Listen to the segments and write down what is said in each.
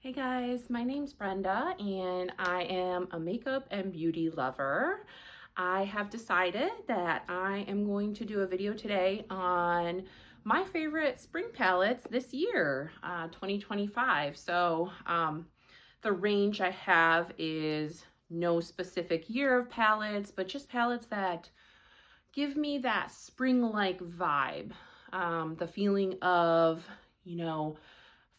Hey guys, my name's Brenda and I am a makeup and beauty lover. I have decided that I am going to do a video today on my favorite spring palettes this year, 2025. The range I have is no specific year of palettes, but just palettes that give me that spring-like vibe. The feeling of,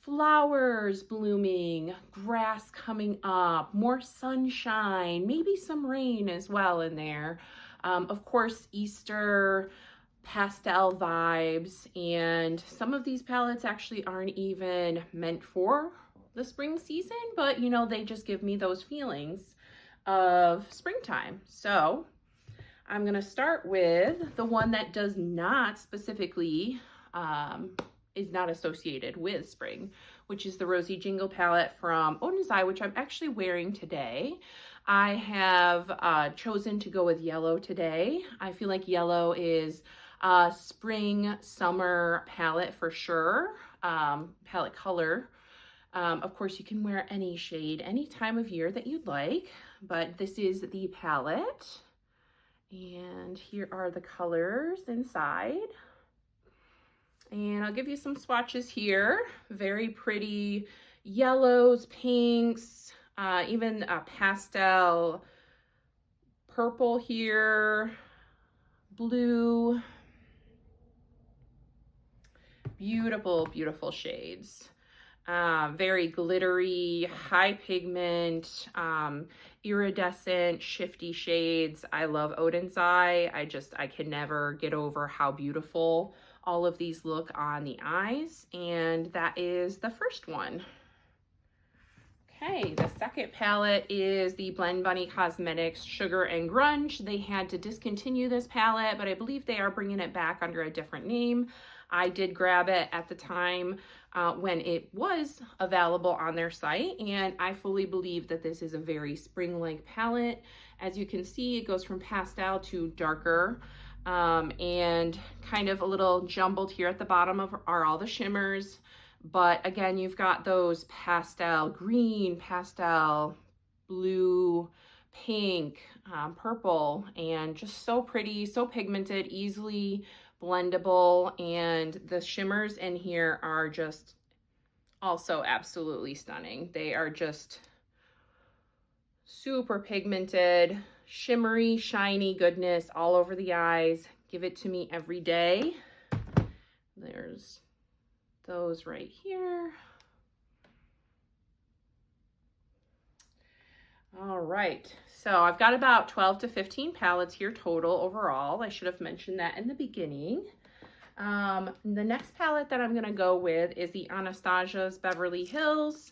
flowers blooming, grass coming up, more sunshine, maybe some rain as well in there. Of course, Easter pastel vibes, and some of these palettes actually aren't even meant for the spring season, but they just give me those feelings of springtime. So I'm gonna start with the one that does not specifically is not associated with spring, which is the Rosy Jingle palette from Eye, which I'm actually wearing today. I have chosen to go with yellow today. I feel like yellow is a spring summer palette for sure, palette color. Of course, you can wear any shade any time of year that you'd like, but this is the palette. And here are the colors inside. And I'll give you some swatches here. Very pretty yellows, pinks, even a pastel purple here, blue. Beautiful, beautiful shades. Very glittery, high pigment, iridescent, shifty shades. I love Eye. I can never get over how beautiful all of these look on the eyes. And that is the first one. Okay, the second palette is the Blend Bunny Cosmetics Sugar and Grunge. They had to discontinue this palette, but I believe they are bringing it back under a different name. I did grab it at the time when it was available on their site, and I fully believe that this is a very spring-like palette. As you can see, it goes from pastel to darker, and kind of a little jumbled here at the bottom are all the shimmers. But again, you've got those pastel green, pastel blue, pink, purple, and just so pretty, so pigmented, easily blendable. And the shimmers in here are just also absolutely stunning. They are just super pigmented, shimmery, shiny goodness all over the eyes. Give it to me every day. There's those right here. All right, so I've got about 12 to 15 palettes here total overall. I should have mentioned that in the beginning. The next palette that I'm gonna go with is the Anastasia's Beverly Hills.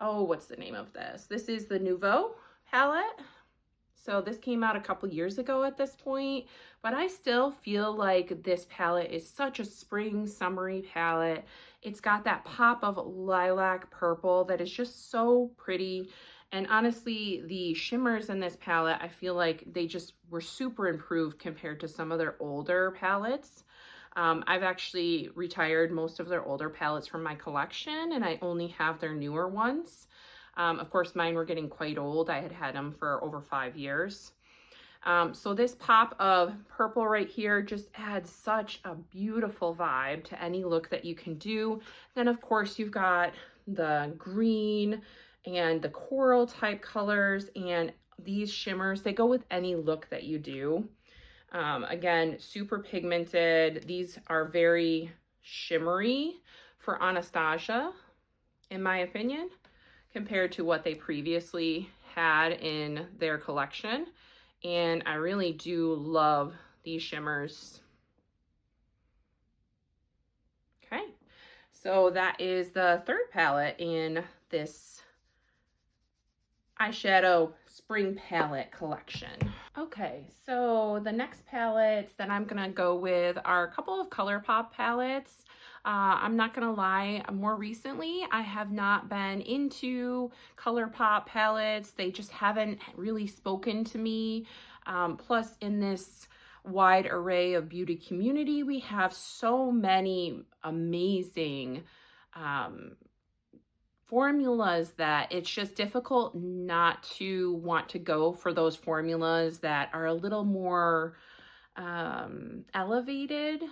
Oh, what's the name of this? This is the Nouveau palette. So this came out a couple years ago at this point, but I still feel like this palette is such a spring summery palette. It's got that pop of lilac purple that is just so pretty. And honestly, the shimmers in this palette, I feel like they just were super improved compared to some of their older palettes. I've actually retired most of their older palettes from my collection, and I only have their newer ones. Of course, mine were getting quite old. I had had them for over 5 years. So this pop of purple right here just adds such a beautiful vibe to any look that you can do. Then, of course, you've got the green and the coral type colors, and these shimmers, they go with any look that you do. Again, super pigmented. These are very shimmery for Anastasia, in my opinion, compared to what they previously had in their collection. And I really do love these shimmers. Okay, so that is the third palette in this eyeshadow spring palette collection. Okay, so the next palettes that I'm gonna go with are a couple of Colourpop palettes. I'm not gonna lie, more recently I have not been into Colourpop palettes. They just haven't really spoken to me. Plus, in this wide array of beauty community, we have so many amazing formulas that it's just difficult not to want to go for those formulas that are a little more elevated.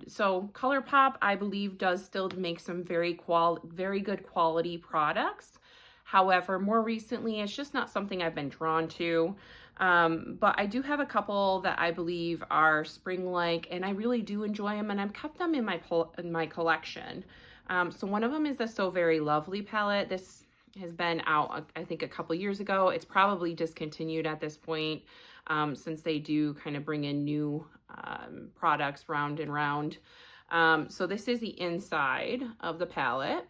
So Colourpop, I believe, does still make some very good quality products. However, more recently, it's just not something I've been drawn to. But I do have a couple that I believe are spring-like, and I really do enjoy them, and I've kept them in my collection. So one of them is the So Very Lovely palette. This has been out, I think, a couple years ago. It's probably discontinued at this point, since they do kind of bring in new products round and round. So this is the inside of the palette.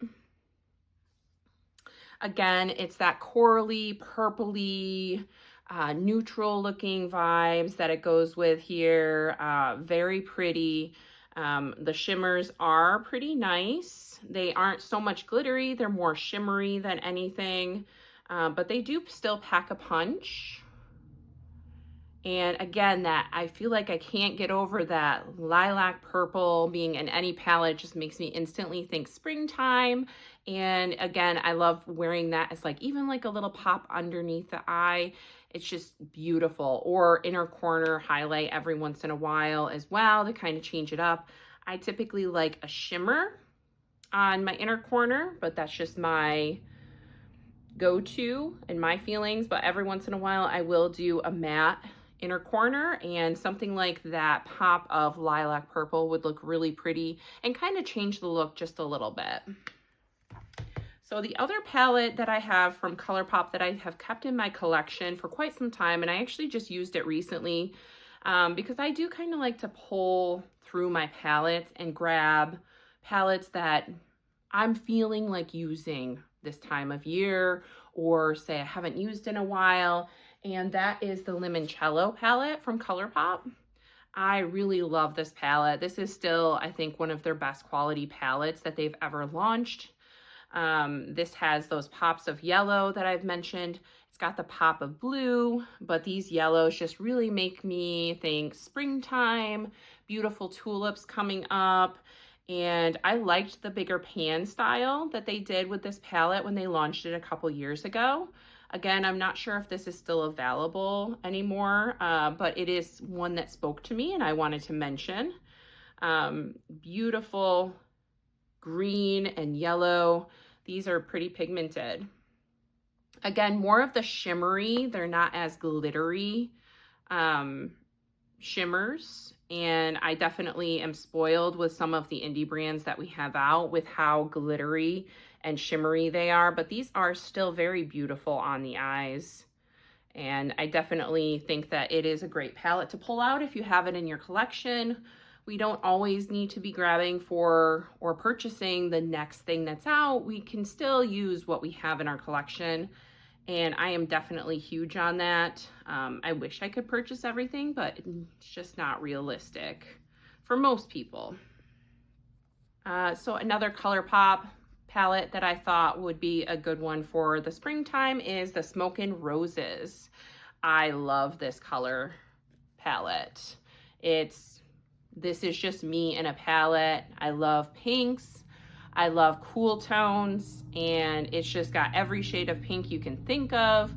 Again, it's that corally, purpley, neutral looking vibes that it goes with here. Very pretty. The shimmers are pretty nice. They aren't so much glittery. They're more shimmery than anything, but they do still pack a punch. And again, that I feel like I can't get over that lilac purple being in any palette. Just makes me instantly think springtime. And again, I love wearing that as like even like a little pop underneath the eye. It's just beautiful. Or inner corner highlight every once in a while as well to kind of change it up. I typically like a shimmer on my inner corner, but that's just my go-to and my feelings. But every once in a while, I will do a matte inner corner, and something like that pop of lilac purple would look really pretty and kind of change the look just a little bit. So the other palette that I have from Colourpop that I have kept in my collection for quite some time, and I actually just used it recently because I do kind of like to pull through my palettes and grab palettes that I'm feeling like using this time of year, or say I haven't used in a while. And that is the Limoncello palette from Colourpop. I really love this palette. This is still, I think, one of their best quality palettes that they've ever launched. This has those pops of yellow that I've mentioned. It's got the pop of blue, but these yellows just really make me think springtime, beautiful tulips coming up. And I liked the bigger pan style that they did with this palette when they launched it a couple years ago. Again, I'm not sure if this is still available anymore, but it is one that spoke to me and I wanted to mention. Beautiful green and yellow. These are pretty pigmented. Again, more of the shimmery. They're not as glittery shimmers. And I definitely am spoiled with some of the indie brands that we have out with how glittery and shimmery they are, but these are still very beautiful on the eyes. And I definitely think that it is a great palette to pull out if you have it in your collection. We don't always need to be grabbing for or purchasing the next thing that's out. We can still use what we have in our collection. And I am definitely huge on that. I wish I could purchase everything, but it's just not realistic for most people. So another Colourpop palette that I thought would be a good one for the springtime is the Smokin' Roses. I love this color palette. This is just me in a palette. I love pinks. I love cool tones, and it's just got every shade of pink you can think of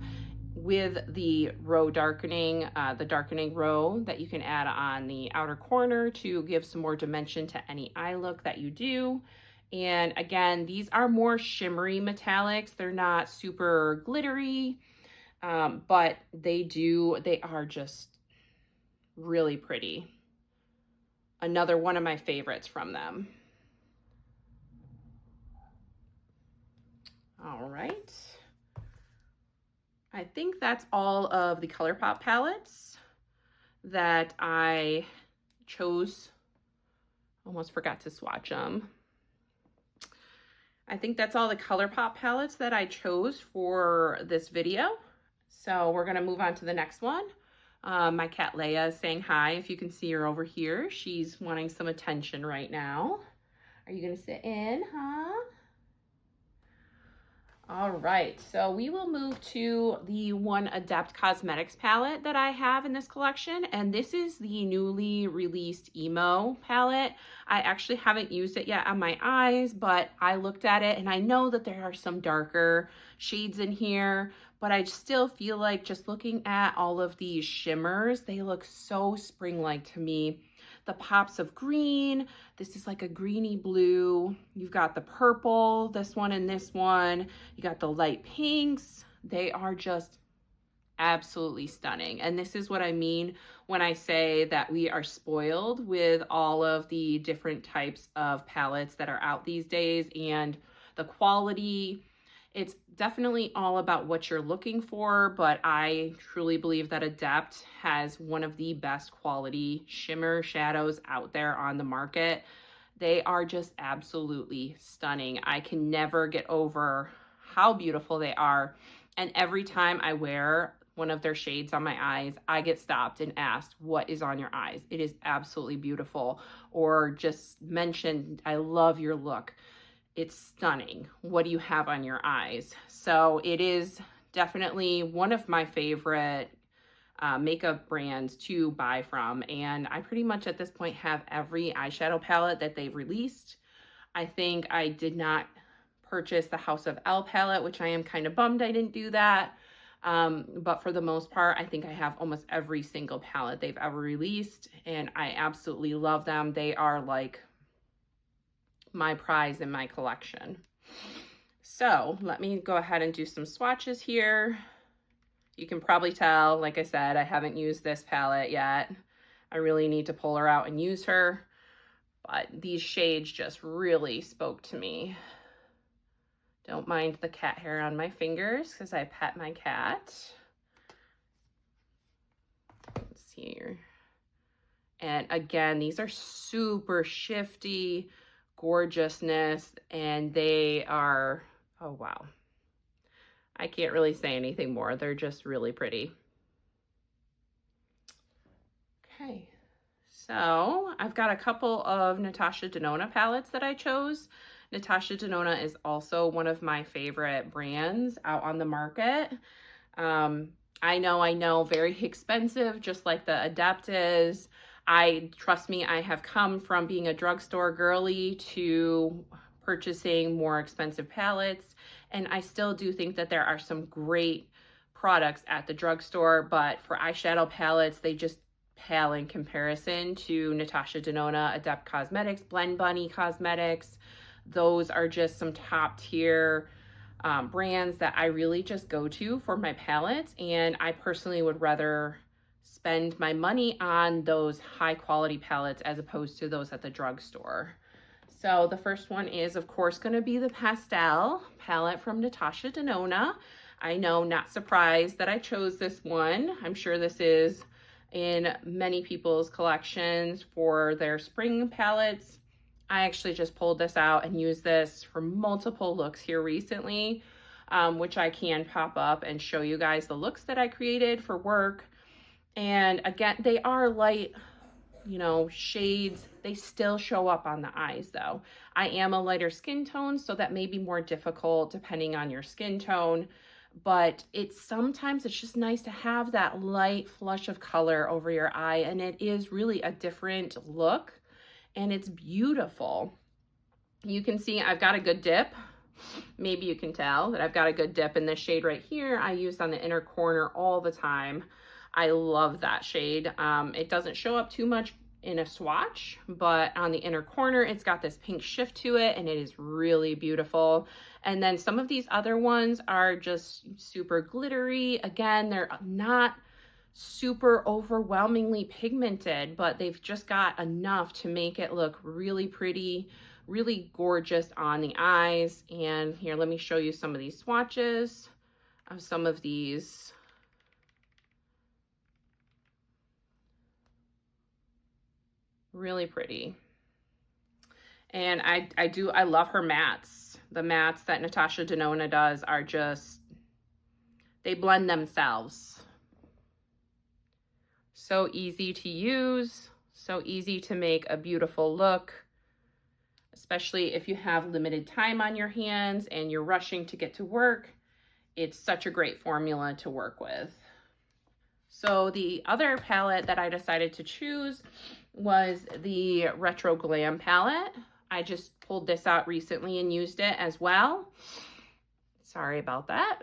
with the row darkening, the darkening row that you can add on the outer corner to give some more dimension to any eye look that you do. And again, these are more shimmery metallics. They're not super glittery, but they are just really pretty. Another one of my favorites from them. All right. I think that's all of the Colourpop palettes that I chose. Almost forgot to swatch them. I think that's all the Colourpop palettes that I chose for this video. So we're gonna move on to the next one. My cat Leia is saying hi. If you can see her over here, she's wanting some attention right now. Are you gonna sit in, huh? All right, so we will move to the one Adept Cosmetics palette that I have in this collection, and this is the newly released Emo palette. I actually haven't used it yet on my eyes, but I looked at it and I know that there are some darker shades in here, but I still feel like just looking at all of these shimmers, they look so spring-like to me. The pops of green, this is like a greeny blue. You've got the purple, this one and this one. You got the light pinks. They are just absolutely stunning. And this is what I mean when I say that we are spoiled with all of the different types of palettes that are out these days, and the quality. It's definitely all about what you're looking for, but I truly believe that Adept has one of the best quality shimmer shadows out there on the market. They are just absolutely stunning. I can never get over how beautiful they are. And every time I wear one of their shades on my eyes, I get stopped and asked, what is on your eyes? It is absolutely beautiful. Or just mentioned, I love your look. It's stunning. What do you have on your eyes? So it is definitely one of my favorite makeup brands to buy from. And I pretty much at this point have every eyeshadow palette that they've released. I think I did not purchase the House of Elle palette, which I am kind of bummed I didn't do that. But for the most part, I think I have almost every single palette they've ever released, and I absolutely love them. They are like my prize in my collection. So let me go ahead and do some swatches here. You can probably tell, like I said, I haven't used this palette yet. I really need to pull her out and use her, but these shades just really spoke to me. Don't mind the cat hair on my fingers because I pet my cat. Let's see here. And again, these are super shifty gorgeousness, and they are, oh wow, I can't really say anything more. They're just really pretty. Okay, so I've got a couple of Natasha Denona palettes that I chose. Natasha Denona is also one of my favorite brands out on the market. I know, very expensive, just like the Adept is. Trust me, I have come from being a drugstore girly to purchasing more expensive palettes, and I still do think that there are some great products at the drugstore, but for eyeshadow palettes, they just pale in comparison to Natasha Denona, Adept Cosmetics, Blend Bunny Cosmetics. Those are just some top tier brands that I really just go to for my palettes, and I personally would rather spend my money on those high quality palettes as opposed to those at the drugstore. So the first one is, of course, going to be the Pastel palette from Natasha Denona. I know, not surprised that I chose this one. I'm sure this is in many people's collections for their spring palettes. I actually just pulled this out and used this for multiple looks here recently, which I can pop up and show you guys the looks that I created for work. And again, they are light, shades. They still show up on the eyes though. I am a lighter skin tone, so that may be more difficult depending on your skin tone, but sometimes it's just nice to have that light flush of color over your eye, and it is really a different look, and it's beautiful. You can see I've got a good dip. Maybe you can tell that I've got a good dip in this shade right here. I use on the inner corner all the time. I love that shade. It doesn't show up too much in a swatch, but on the inner corner, it's got this pink shift to it, and it is really beautiful. And then some of these other ones are just super glittery. Again, they're not super overwhelmingly pigmented, but they've just got enough to make it look really pretty, really gorgeous on the eyes. And here, let me show you some of these swatches of some of these. Really pretty. And I love her mattes. The mattes that Natasha Denona does are just, they blend themselves. So easy to use, so easy to make a beautiful look. especially if you have limited time on your hands and you're rushing to get to work. It's such a great formula to work with. So the other palette that I decided to choose was the Retro Glam palette. I just pulled this out recently and used it as well. Sorry about that.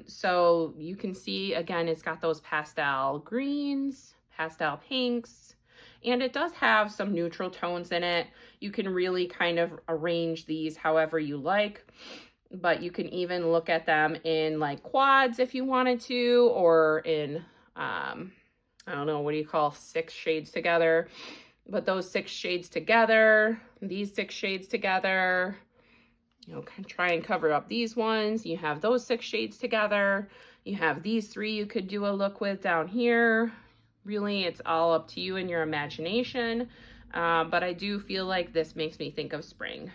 So you can see, again, it's got those pastel greens, pastel pinks, and it does have some neutral tones in it. You can really kind of arrange these however you like, but you can even look at them in like quads if you wanted to, or in, I don't know, what do you call 6 shades together? But those 6 shades together, these 6 shades together, you know, try and cover up these ones. You have those 6 shades together. You have these 3 you could do a look with down here. Really, it's all up to you and your imagination. But I do feel like this makes me think of spring.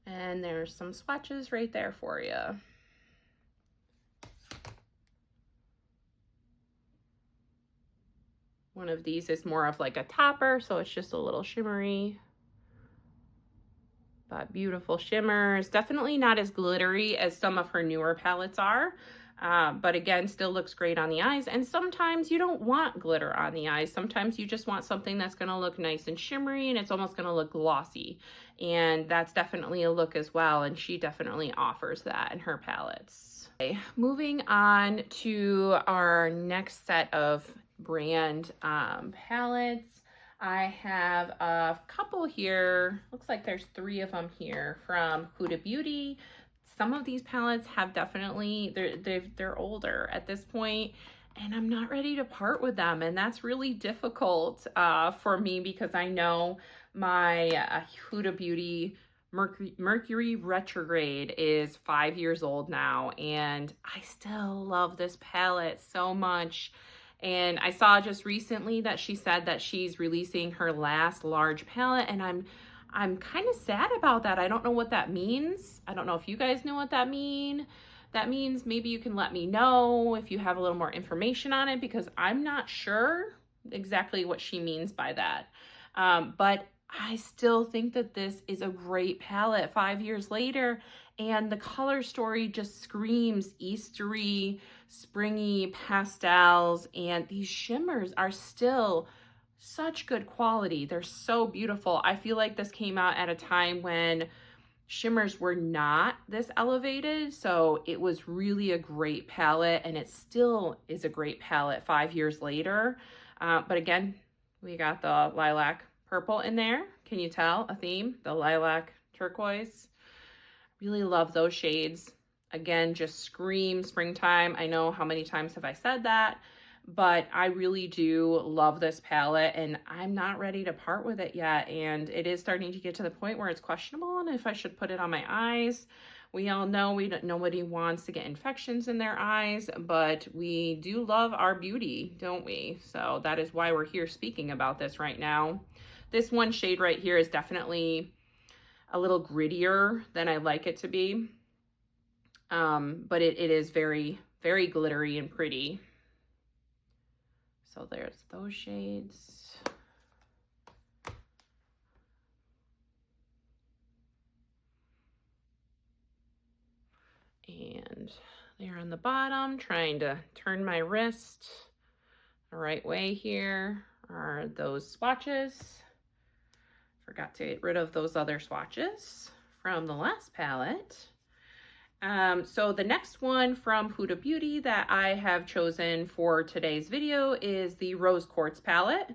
And there's some swatches right there for you. One of these is more of like a topper, so it's just a little shimmery. But beautiful shimmers. Definitely not as glittery as some of her newer palettes are. But again, still looks great on the eyes. And sometimes you don't want glitter on the eyes. Sometimes you just want something that's going to look nice and shimmery, and it's almost going to look glossy. And that's definitely a look as well. And she definitely offers that in her palettes. Okay, moving on to our next set of brand palettes. I have a couple here. Looks like there's 3 of them here from Huda Beauty. Some of these palettes have definitely, they're older at this point, and I'm not ready to part with them. And that's really difficult for me, because I know my Huda Beauty Mercury Retrograde is 5 years old now, and I still love this palette so much. And I saw just recently that she said that she's releasing her last large palette, and I'm kind of sad about that. I don't know what that means. I don't know if you guys know what that means. That means maybe you can let me know if you have a little more information on it, because I'm not sure exactly what she means by that. But I still think that this is a great palette 5 years later, and the color story just screams Eastery, springy pastels, and these shimmers are still such good quality. They're so beautiful. I feel like this came out at a time when shimmers were not this elevated, so it was really a great palette, and it still is a great palette 5 years later. But again, we got the lilac purple in there. Can you tell a theme? The lilac turquoise. Really love those shades. Again, just scream springtime. I know, how many times have I said that, but I really do love this palette, and I'm not ready to part with it yet. And it is starting to get to the point where it's questionable on if I should put it on my eyes. We all know nobody wants to get infections in their eyes, but we do love our beauty, don't we? So that is why we're here speaking about this right now. This one shade right here is definitely a little grittier than I like it to be. But it is very, very glittery and pretty. So there's those shades. And there on the bottom, trying to turn my wrist the right way here, are those swatches. Forgot to get rid of those other swatches from the last palette. So the next one from Huda Beauty that I have chosen for today's video is the Rose Quartz palette.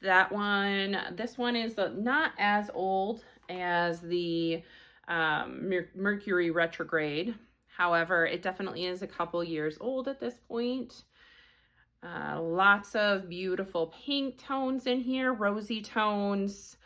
This one is not as old as the Mercury Retrograde. However, it definitely is a couple years old at this point. Lots of beautiful pink tones in here, rosy tones.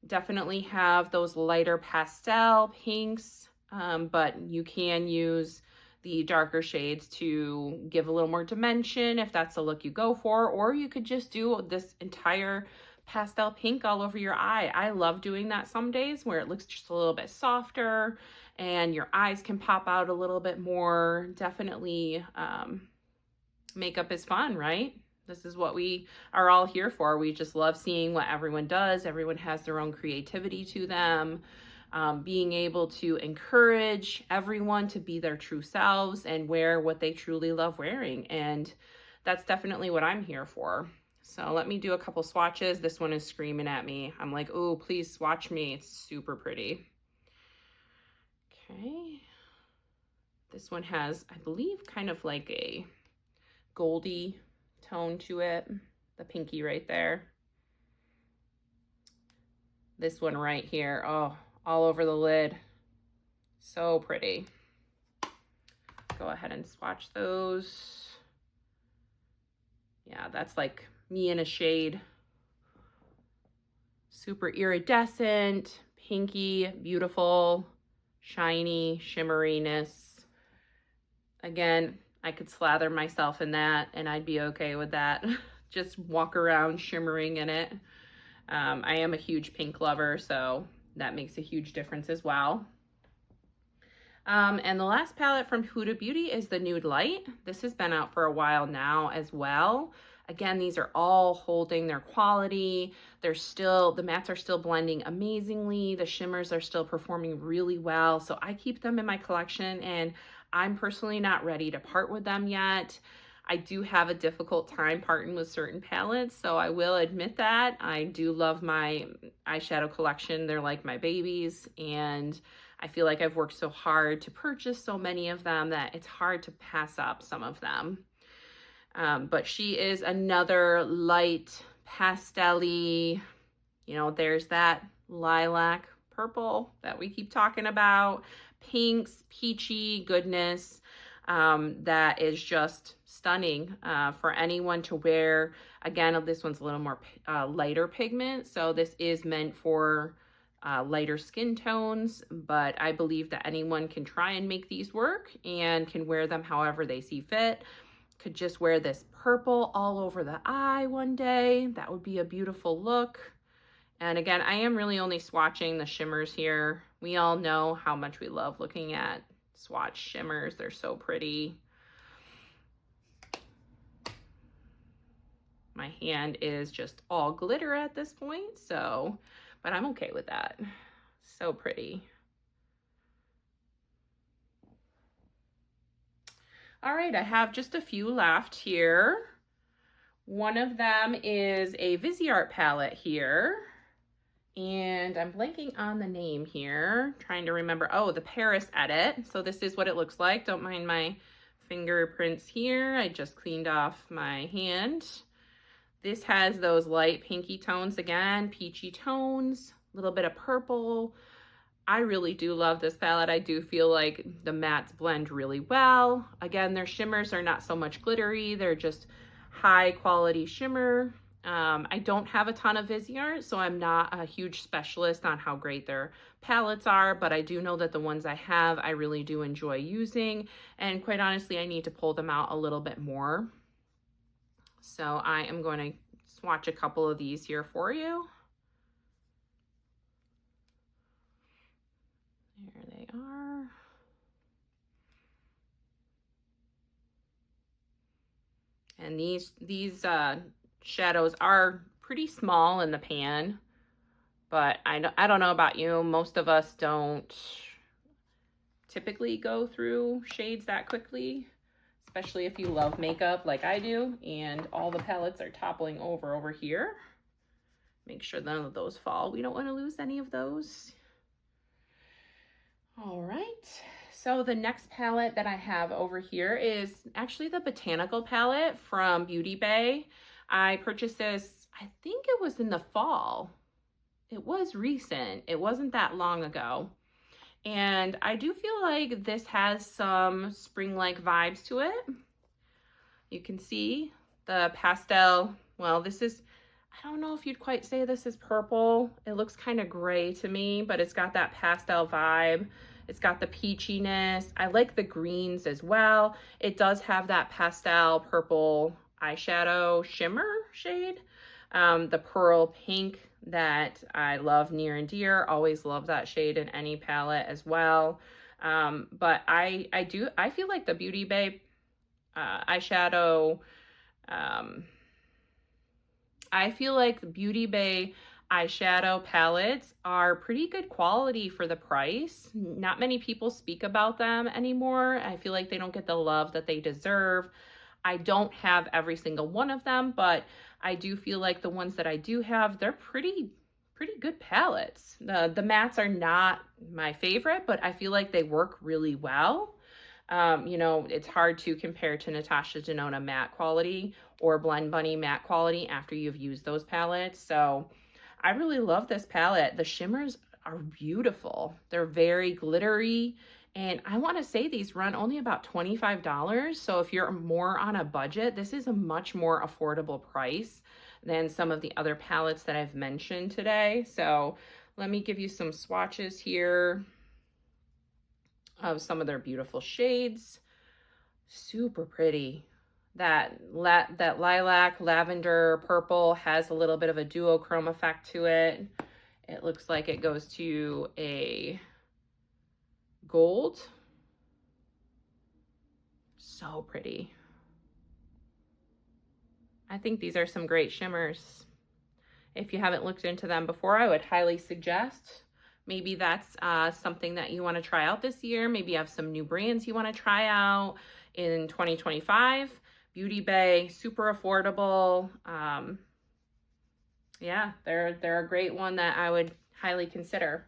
Definitely have those lighter pastel pinks. But you can use the darker shades to give a little more dimension if that's the look you go for, or you could just do this entire pastel pink all over your eye. I love doing that some days, where it looks just a little bit softer and your eyes can pop out a little bit more. Definitely makeup is fun, right? This is what we are all here for. We just love seeing what everyone does. Everyone has their own creativity to them. Being able to encourage everyone to be their true selves and wear what they truly love wearing. And that's definitely what I'm here for. So let me do a couple swatches. This one is screaming at me. I'm like, oh, please swatch me. It's super pretty. Okay. This one has, I believe, kind of like a goldy tone to it. The pinky right there. This one right here, oh, all over the lid. So pretty. Go ahead and swatch those. Yeah, that's like me in a shade. Super iridescent, pinky, beautiful, shiny, shimmeriness. Again, I could slather myself in that and I'd be okay with that. Just walk around shimmering in it. I am a huge pink lover, so that makes a huge difference as well. And the last palette from Huda Beauty is the Nude Light. This has been out for a while now as well. Again, these are all holding their quality. They're still, the mattes are still blending amazingly. The shimmers are still performing really well. So I keep them in my collection and I'm personally not ready to part with them yet. I do have a difficult time parting with certain palettes, so I will admit that. I do love my eyeshadow collection. They're like my babies, and I feel like I've worked so hard to purchase so many of them that it's hard to pass up some of them. But she is another light pastel-y, you know, there's that lilac purple that we keep talking about, pinks, peachy goodness. That is just stunning for anyone to wear. Again, this one's a little more lighter pigment, so this is meant for lighter skin tones, but I believe that anyone can try and make these work and can wear them however they see fit. Could just wear this purple all over the eye one day. That would be a beautiful look. And again, I am really only swatching the shimmers here. We all know how much we love looking at swatch shimmers. They're so pretty. My hand is just all glitter at this point, so, but I'm okay with that. So pretty. All right, I have just a few left here. One of them is a Viseart palette here. And I'm blanking on the name here, trying to remember. Oh, the Paris Edit. So this is what it looks like. Don't mind my fingerprints here. I just cleaned off my hand. This has those light pinky tones again, peachy tones, a little bit of purple. I really do love this palette. I do feel like the mattes blend really well. Again, their shimmers are not so much glittery. They're just high quality shimmer. I don't have a ton of Viseart, so I'm not a huge specialist on how great their palettes are, but I do know that the ones I have, I really do enjoy using. And quite honestly, I need to pull them out a little bit more. So I am going to swatch a couple of these here for you. There they are. And these shadows are pretty small in the pan, but I don't know about you. Most of us don't typically go through shades that quickly, especially if you love makeup like I do. And all the palettes are toppling over here. Make sure none of those fall. We don't want to lose any of those. All right. So the next palette that I have over here is actually the Botanical palette from Beauty Bay. I purchased this, I think it was in the fall. It was recent. It wasn't that long ago. And I do feel like this has some spring-like vibes to it. You can see the pastel. Well, this is, I don't know if you'd quite say this is purple. It looks kind of gray to me, but it's got that pastel vibe. It's got the peachiness. I like the greens as well. It does have that pastel purple eyeshadow shimmer shade. The pearl pink that I love near and dear. Always love that shade in any palette as well. But I feel like the Beauty Bay eyeshadow I feel like the Beauty Bay eyeshadow palettes are pretty good quality for the price. Not many people speak about them anymore. I feel like they don't get the love that they deserve. I don't have every single one of them, but I do feel like the ones that I do have, they're pretty good palettes. The mattes are not my favorite, but I feel like they work really well. You know, it's hard to compare to Natasha Denona matte quality or Blend Bunny matte quality after you've used those palettes. So I really love this palette. The shimmers are beautiful. They're very glittery. And I want to say these run only about $25. So if you're more on a budget, this is a much more affordable price than some of the other palettes that I've mentioned today. So let me give you some swatches here of some of their beautiful shades. Super pretty. That lilac, lavender, purple has a little bit of a duochrome effect to it. It looks like it goes to a gold. So pretty. I think these are some great shimmers. If you haven't looked into them before, I would highly suggest. Maybe that's something that you want to try out this year. Maybe you have some new brands you want to try out in 2025. Beauty Bay, super affordable. Yeah, they're a great one that I would highly consider.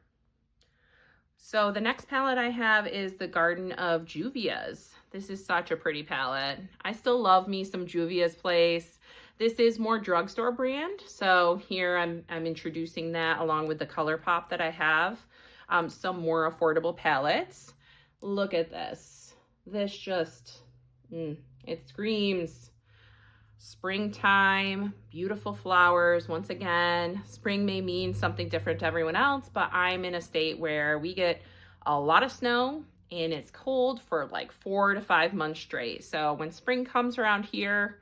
So the next palette I have is the Garden of Juvia's. This is such a pretty palette. I still love me some Juvia's Place. This is more drugstore brand. So here I'm introducing that along with the Colourpop that I have. Some more affordable palettes. Look at this. This just, it screams springtime, beautiful flowers. Once again, spring may mean something different to everyone else, but I'm in a state where we get a lot of snow and it's cold for like 4 to 5 months straight. So when spring comes around here,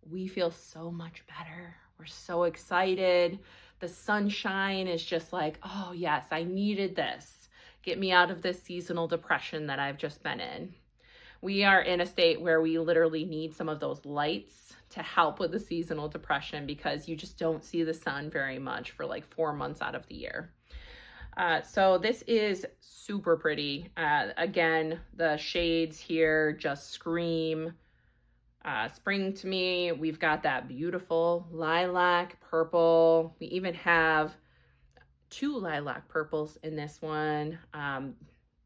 we feel so much better. We're so excited. The sunshine is just like, oh yes, I needed this. Get me out of this seasonal depression that I've just been in. We are in a state where we literally need some of those lights to help with the seasonal depression because you just don't see the sun very much for like 4 months out of the year. So this is super pretty. Again, the shades here just scream spring to me. We've got that beautiful lilac purple. We even have 2 lilac purples in this one.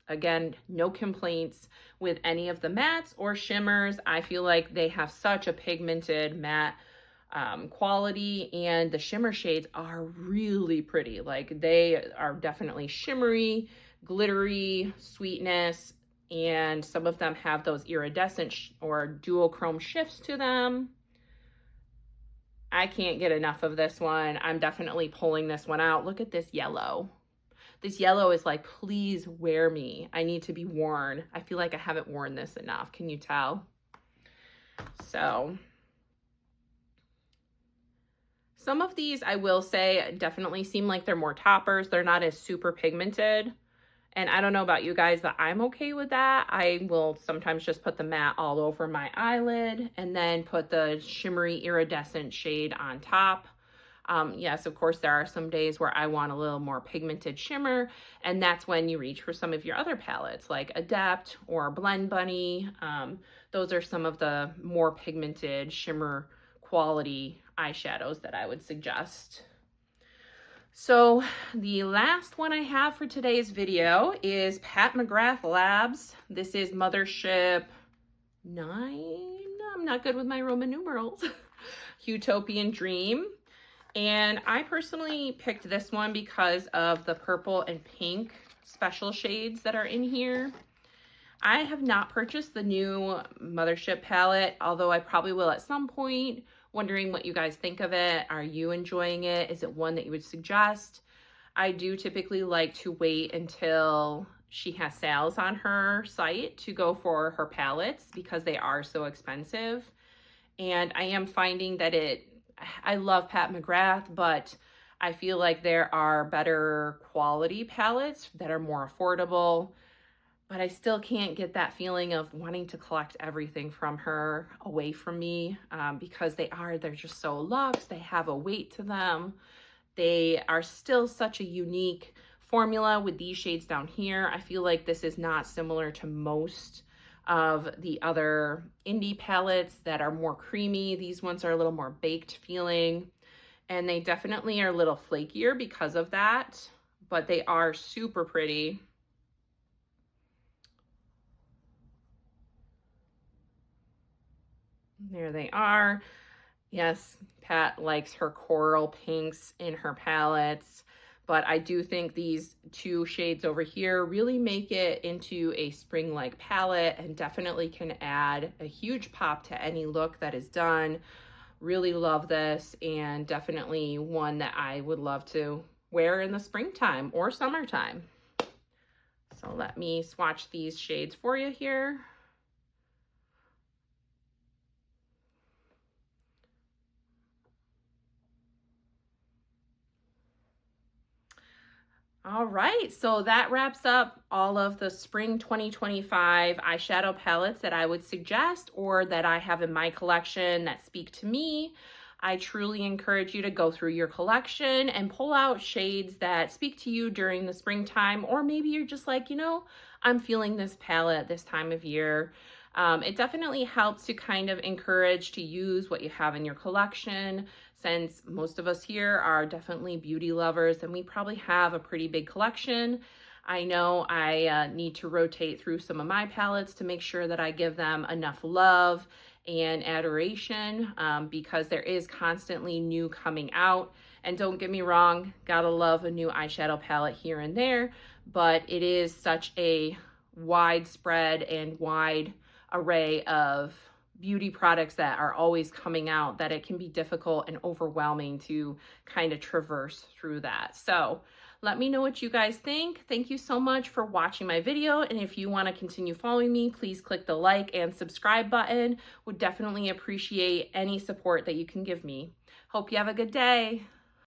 Again, no complaints with any of the mattes or shimmers. I feel like they have such a pigmented matte quality, and the shimmer shades are really pretty. Like they are definitely shimmery, glittery, sweetness, and some of them have those iridescent or duochrome shifts to them. I can't get enough of this one. I'm definitely pulling this one out. Look at this yellow. This yellow is like, please wear me. I need to be worn. I feel like I haven't worn this enough. Can you tell? So some of these, I will say, definitely seem like they're more toppers. They're not as super pigmented. And I don't know about you guys, but I'm okay with that. I will sometimes just put the matte all over my eyelid and then put the shimmery iridescent shade on top. Yes, of course, there are some days where I want a little more pigmented shimmer, and that's when you reach for some of your other palettes like Adept or Blend Bunny. Those are some of the more pigmented shimmer quality eyeshadows that I would suggest. So the last one I have for today's video is Pat McGrath Labs. This is Mothership 9. I'm not good with my Roman numerals. Huetopian Dream. And I personally picked this one because of the purple and pink special shades that are in here. I have not purchased the new Mothership palette, although I probably will at some point. Wondering what you guys think of it. Are you enjoying it? Is it one that you would suggest? I do typically like to wait until she has sales on her site to go for her palettes because they are so expensive. And I am finding that I love Pat McGrath, but I feel like there are better quality palettes that are more affordable. but I still can't get that feeling of wanting to collect everything from her away from me, because they're just so luxe. They have a weight to them. They are still such a unique formula with these shades down here. I feel like this is not similar to most of the other indie palettes that are more creamy. These ones are a little more baked feeling, and they definitely are a little flakier because of that, but they are super pretty. There they are. Yes, Pat likes her coral pinks in her palettes, but I do think these two shades over here really make it into a spring-like palette and definitely can add a huge pop to any look that is done. Really love this, and definitely one that I would love to wear in the springtime or summertime. So let me swatch these shades for you here. All right, so that wraps up all of the spring 2025 eyeshadow palettes that I would suggest or that I have in my collection that speak to me. I truly encourage you to go through your collection and pull out shades that speak to you during the springtime, or maybe you're just like, you know, I'm feeling this palette this time of year. It definitely helps to kind of encourage to use what you have in your collection, since most of us here are definitely beauty lovers and we probably have a pretty big collection. I know I need to rotate through some of my palettes to make sure that I give them enough love and adoration, because there is constantly new coming out. And don't get me wrong, gotta love a new eyeshadow palette here and there, but it is such a widespread and wide array of beauty products that are always coming out that it can be difficult and overwhelming to kind of traverse through that. So let me know what you guys think. Thank you so much for watching my video. And if you want to continue following me, please click the like and subscribe button. Would definitely appreciate any support that you can give me. Hope you have a good day.